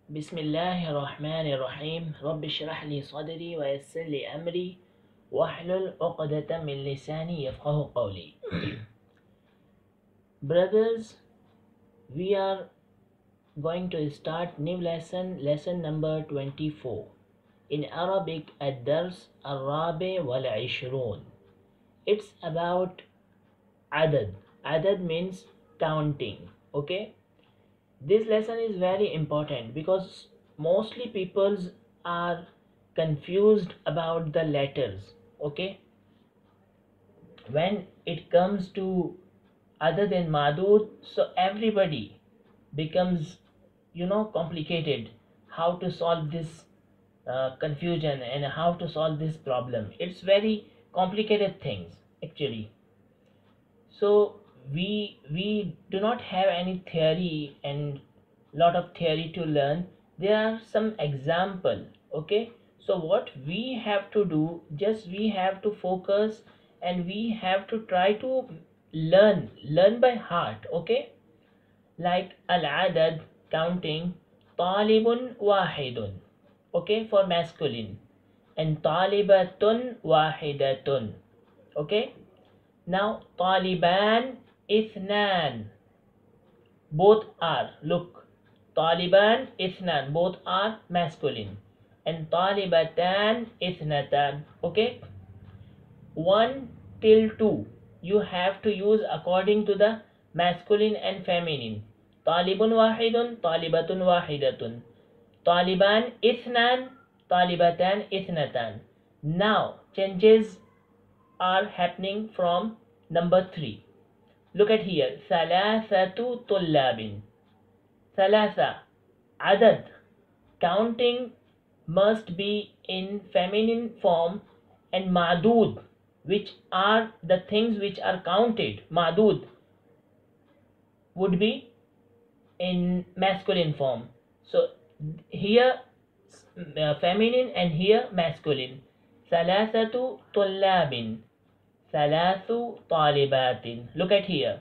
بسم الله الرحمن الرحيم رب اشرح لي صدري ويسر لي أمري واحلل عقدة من لساني يفقه قولي. Brothers, we are going to start new lesson number 24 in Arabic الدرس الرابع والعشرون. It's about عدد. عدد means counting. Okay, this lesson is very important because mostly people are confused about the letters. Okay, when it comes to other than madud, so everybody becomes complicated how to solve this confusion and how to solve this problem. It's very complicated things actually. So we do not have any theory and lot of theory to learn. There are some example. Okay, so what we have to do, just we have to focus and we have to try to learn by heart. Okay, like al-adad, counting, talibun wahidun, okay, for masculine, and talibatun wahidatun. Okay, now taliban ithnan, both are, look, taliban ithnan, both are masculine, and talibatan ithnatan. Okay, 1 till 2 you have to use according to the masculine and feminine. Talibun wahidun, talibatun wahidatun, taliban ithnan, talibatan ithnatan. Now changes are happening from number 3. Look at here, thalathatu tullabin. Thalatha, adad, counting must be in feminine form, and madud, which are the things which are counted, madud would be in masculine form. So here feminine and here masculine. Thalathatu tullabin, thalathu talibatin. Look at here,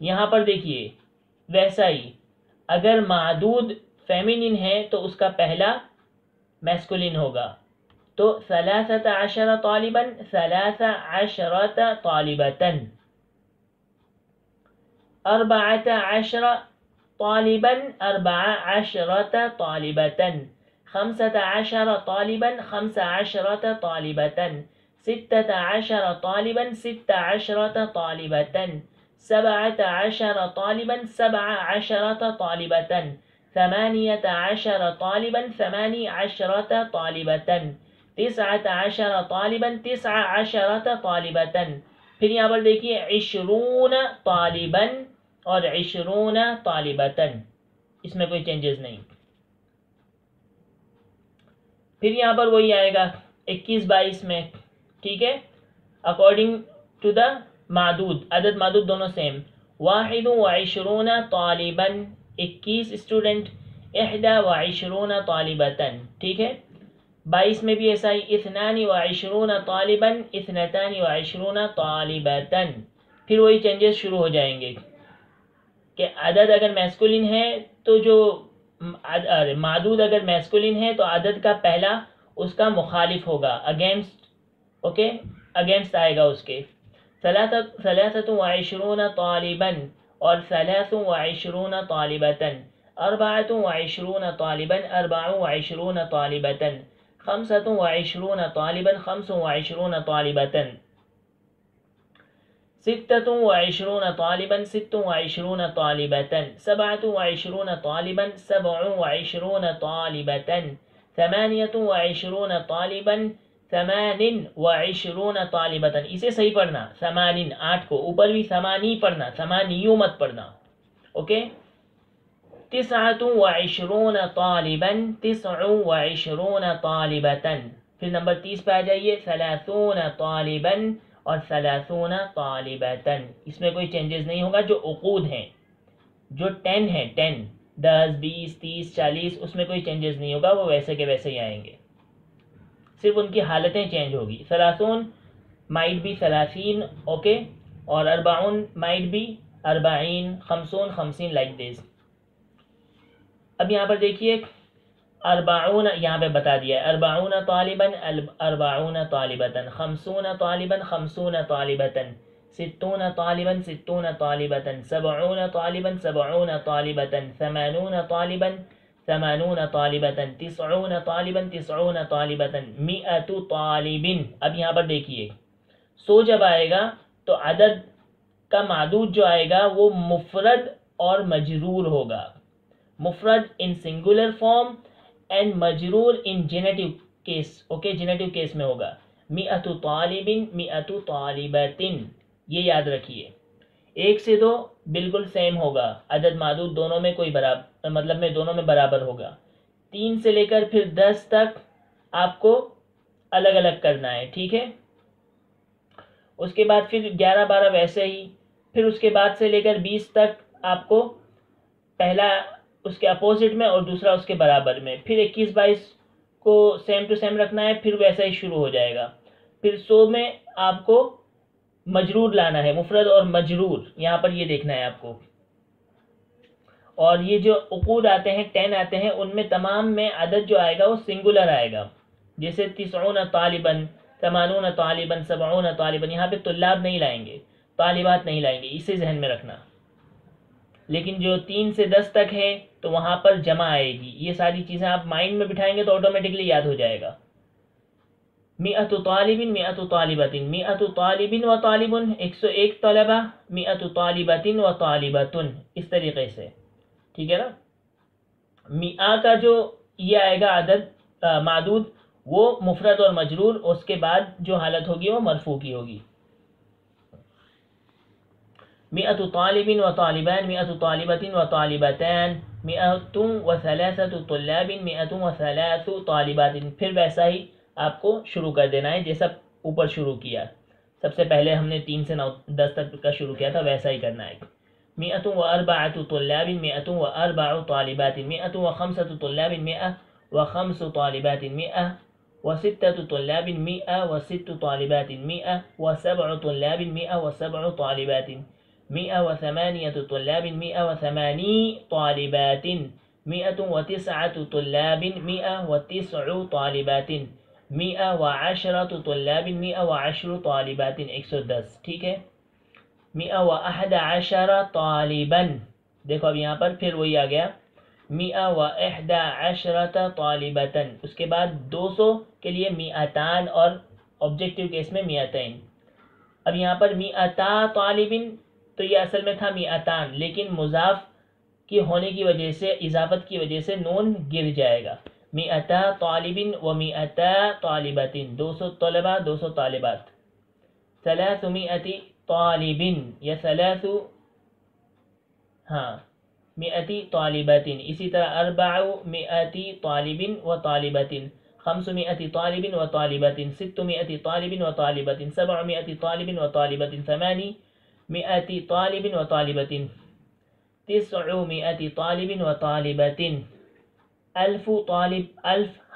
یہاں پر دیکھیے ویسا ہی اگر معدود feminine ہے تو اس کا پہلا masculine ہوگا. تو 13 طالبا 13 طالبة 14 طالبا 14 طالبة 15 طالبا 15 طالبة 16 طالبا 16 طالبة 17 طالبا 17 طالبة 18 طالبا 18 طالبة 19 طالبا 19 طالبة. پھر یہاں پر دیکھیے 20 طالبا اور 20 طالبة، اس میں کوئی چینجز نہیں. پھر یہاں پر وہی آئے گا 21 22 میں، ٹھیک ہے، اکارڈنگ ٹو دا معدود، عدد معدود دونوں سیم. 21 طالبا 21 اسٹوڈنٹ 21 طالبة، ٹھیک ہے. 22 میں بھی ایسا ہی 22 طالبا 22 طالبة. پھر وہی چینجز شروع ہو جائیں گے کہ عدد اگر میسکولین ہے تو جو معدود اگر میسکولین ہے تو عدد کا پہلا اس کا مخالف ہوگا، اگینسٹ، اوکے، اگینسٹ آئے گا اس کے. 23 طالبا اور 23 طالبة 24 طالبا 24 طالبة 25 طالبا 25 طالبة 26 طالبا 26 طالبة 27 طالبا 27 طالبة 28 طالبا 28 طالبة. اسے صحیح پڑھنا، 8 کو اوپر بھی 8 پڑھنا، 8 مت پڑھنا، اوکے. 29 طالبا 29 طالبة. پھر نمبر 30 پہ آ جائیے 30 طالبا اور 30 طالبة. اس میں کوئی چینجز نہیں ہوگا. جو عقود ہیں، جو 10 ہیں، 10 10 20 30 40، اس میں کوئی چینجز نہیں ہوگا، وہ ویسے کے ویسے ہی آئیں گے، صرف ان کی حالتیں چینج ہوگی. 30 مائٹ بھی 30، اوکے، اور 40 مائٹ بھی 40، 50 50 لائک دس. اب یہاں پر دیکھیے 40 یہاں پہ بتا دیا ہے 40 طالبا 40 طالبة 50 طالبا 50 طالبة 60 طالبا 60 طالبة 70 طالبا 70 طالبة 80 طالبا 80 طالبة 90 طالبا 90 طالبة 100 طالب. اب یہاں پر دیکھیے 100 جب آئے گا تو عدد کا معدود جو آئے گا وہ مفرد اور مجرور ہوگا. مفرد ان سنگولر فارم اینڈ مجرور ان جینیٹو کیس، اوکے، جینیٹو کیس میں ہوگا. 100 طالب 100 طالبات، یہ یاد رکھیے. 1 سے 2 بالکل سیم ہوگا، عدد معدود دونوں میں کوئی برابر، مطلب میں دونوں میں برابر ہوگا. 3 سے لے کر پھر 10 تک آپ کو الگ الگ کرنا ہے، ٹھیک ہے. اس کے بعد پھر 11 12 ویسے ہی. پھر اس کے بعد سے لے کر 20 تک آپ کو پہلا اس کے اپوزٹ میں اور دوسرا اس کے برابر میں. پھر 21 22 کو سیم ٹو سیم رکھنا ہے، پھر ویسا ہی شروع ہو جائے گا. پھر 100 میں آپ کو مجرور لانا ہے، مفرد اور مجرور یہاں پر یہ دیکھنا ہے آپ کو. اور یہ جو عقود آتے ہیں 10 آتے ہیں، ان میں تمام میں عدد جو آئے گا وہ سنگولر آئے گا. جیسے 90 طالبا 80 طالبا 70 طالبا، یہاں پہ طلاب نہیں لائیں گے، طالبات نہیں لائیں گے، اسے ذہن میں رکھنا. لیکن جو 3 سے 10 تک ہے تو وہاں پر جمع آئے گی. یہ ساری چیزیں آپ مائنڈ میں بٹھائیں گے تو آٹومیٹکلی یاد ہو جائے گا. 100 طالب 100 طالبات 100 طالب و طالب 101 طلبہ 100 طالبات و طالبات، اس طریقے سے، ٹھیک ہے نا. 100 کا جو یہ آئے گا عدد معدود وہ مفرد اور مجرور، اس کے بعد جو حالت ہوگی وہ مرفوع کی ہوگی. 100 طالب و طالبان 100 طالبات و طالبتان 103 طلاب 103 طالبات. پھر ویسا ہی آپ کو شروع کر دینا ہے جیسا اوپر شروع کیا. سب سے پہلے ہم نے 3 سے 10 تک کا شروع کیا تھا، ویسا ہی کرنا ہے. 104 طلاب 104 طالبات 105 طلاب 105 طالبات 106 طلاب 106 طالبات 107 طلاب 107 طالبات. 108 طلاب 108 طالبات 109 طلاب 109 طالبات 110 طلاب 110 طالبات 110 ٹھیک ہے. 111 طالبا دیکھو اب یہاں پر پھر وہی آ گیا 111 طالبتا اس کے بعد 200 کے لیے 200 اور آبجیکٹیو کیس میں 200. اب یہاں پر 200 طالبن تو یہ اصل میں تھا 200 لیکن مضاف کی ہونے کی وجہ سے اضافت کی وجہ سے نون گر جائے گا. 200 طالبن و 200 طالبات 200 طلبہ 200 طالبات. 300 طالبن یا 100 طالبات اسی طرح 400 طالب و طالبات 500 طالب و طالبات 600 طالب و طالبات 700 طالب و طالبات 800 طالب و طالبات 900 طالب و طالبات 1000 طالب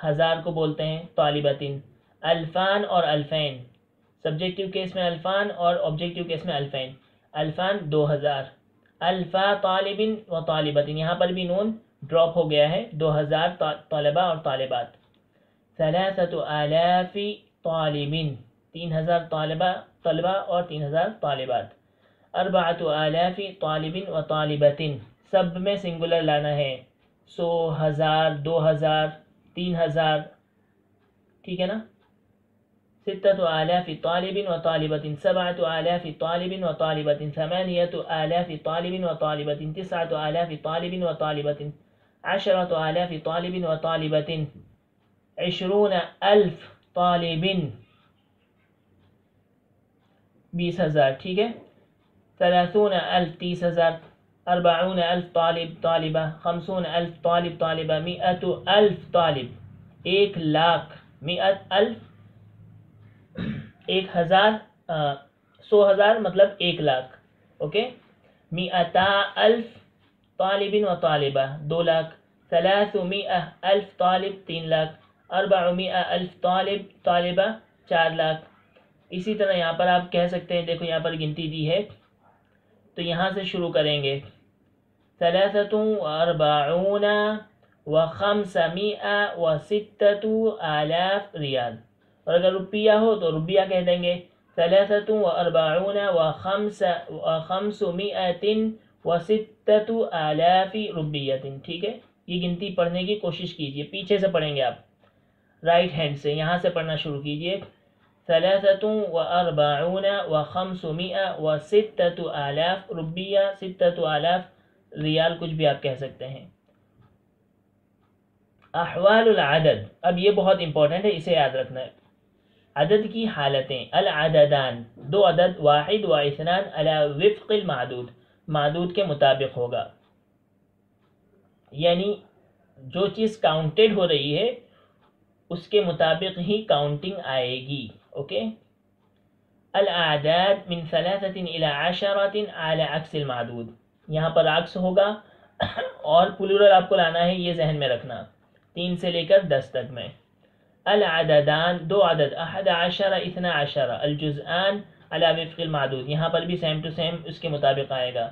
1000 کو بولتے ہیں طالبات. 2000 اور 2000 سبجیکٹیو کیس میں 2000 اور آبجیکٹیو کیس میں 2000. 2000 2000 الفا طالب و طالبات یہاں پر بھی نون ڈراپ ہو گیا ہے 2000 طلبہ اور طالبات. 3000 طالب 3000 طلبہ اور 3000 طالبات. 4000 طالب و طالبات سب میں سنگولر لانا ہے 100 1000 2000 3000 ٹھیک ہے نا. 6000 طالب و طالبات 7000 طالب و طالبات 8000 طالب و طالبات 9000 طالب و طالبات 10000 طالب و طالبات 20000 طالب 20000 ٹھیک ہے. 30000 30000 40000 طالب طالبہ 50000 طالب طالبہ 100000 طالب 1,00,000 100,000 100,000 مطلب 1,00,000 اوکے. 100,000 طالب و طالبہ 2,00,000. 300,000 طالب 3,00,000. 400,000 طالب طالبہ 4,00,000. اسی طرح یہاں پر آپ کہہ سکتے ہیں دیکھو یہاں پر گنتی دی ہے تو یہاں سے شروع کریں گے 43 و500 و6,000 ریال اور اگر روپیہ ہو تو روپیہ کہہ دیں گے 43 و500 و6,000 روپیہ ٹھیک ہے. یہ گنتی پڑھنے کی کوشش کیجئے پیچھے سے پڑھیں گے آپ رائٹ ہینڈ سے یہاں سے پڑھنا شروع کیجئے 43 و500 و6,000 روپیہ 6,000 ریال کچھ بھی آپ کہہ سکتے ہیں. احوال العدد اب یہ بہت امپورٹنٹ ہے اسے یاد رکھنا ہے. عدد کی حالتیں العددان دو عدد واحد و اثنان علی وفق المعدود معدود کے مطابق ہوگا یعنی جو چیز کاؤنٹڈ ہو رہی ہے اس کے مطابق ہی کاؤنٹنگ آئے گی اوکے. الاعداد من 3 الى 10 على عکس المعدود یہاں پر عکس ہوگا اور پلورل آپ کو لانا ہے یہ ذہن میں رکھنا 3 سے لے کر 10 تک میں. العددان دو عدد 11 12 الجزآن على وفق المعدود یہاں پر بھی سیم ٹو سیم اس کے مطابق آئے گا.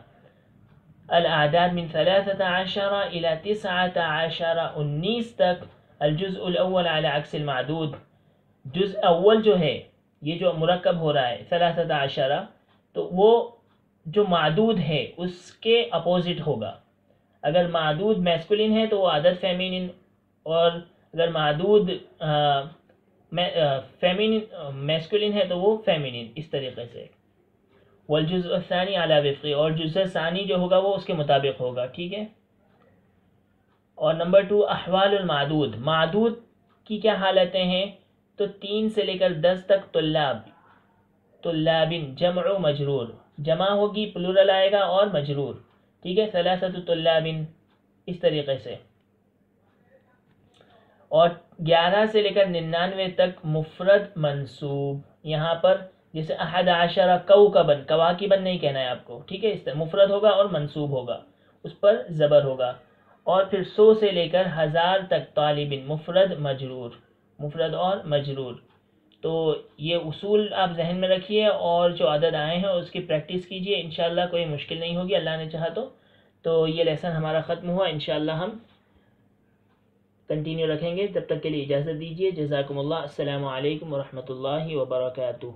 الاعداد من 13 الى 19 19 تک الجزء الاول على عکس المعدود جزء اول جو ہے یہ جو مرکب ہو رہا ہے 13 تو وہ جو معدود ہے اس کے اپوزٹ ہوگا. اگر معدود میسکولین ہے تو وہ عدد فیمینین اور اگر معدود میسکولین ہے تو وہ فیمینین اس طریقے سے. والجزء الثانی علی وفقی اور جزء ثانی جو ہوگا وہ اس کے مطابق ہوگا ٹھیک ہے. اور نمبر 2 احوال المعدود معدود کی کیا حالتیں ہیں تو 3 سے لے کر 10 تک طلاب طلابن جمع و مجرور جمع ہوگی پلورل آئے گا اور مجرور ٹھیک ہے 3 طلابن اس طریقے سے. اور 11 سے لے کر 99 تک مفرد منصوب یہاں پر جیسے 11 کوکبن کواکبن نہیں کہنا ہے آپ کو ٹھیک ہے اس طرح مفرد ہوگا اور منصوب ہوگا اس پر زبر ہوگا. اور پھر 100 سے لے کر 1000 تک طالبن مفرد مجرور مفرد اور مجرور تو یہ اصول آپ ذہن میں رکھیے اور جو عدد آئے ہیں اس کی پریکٹس کیجیے، انشاءاللہ کوئی مشکل نہیں ہوگی اللہ نے چاہا تو یہ لیسن ہمارا ختم ہوا، انشاءاللہ ہم کنٹینیو رکھیں گے، تب تک کے لیے اجازت دیجیے، جزاکم اللہ، السلام علیکم ورحمۃ اللہ وبرکاتہ.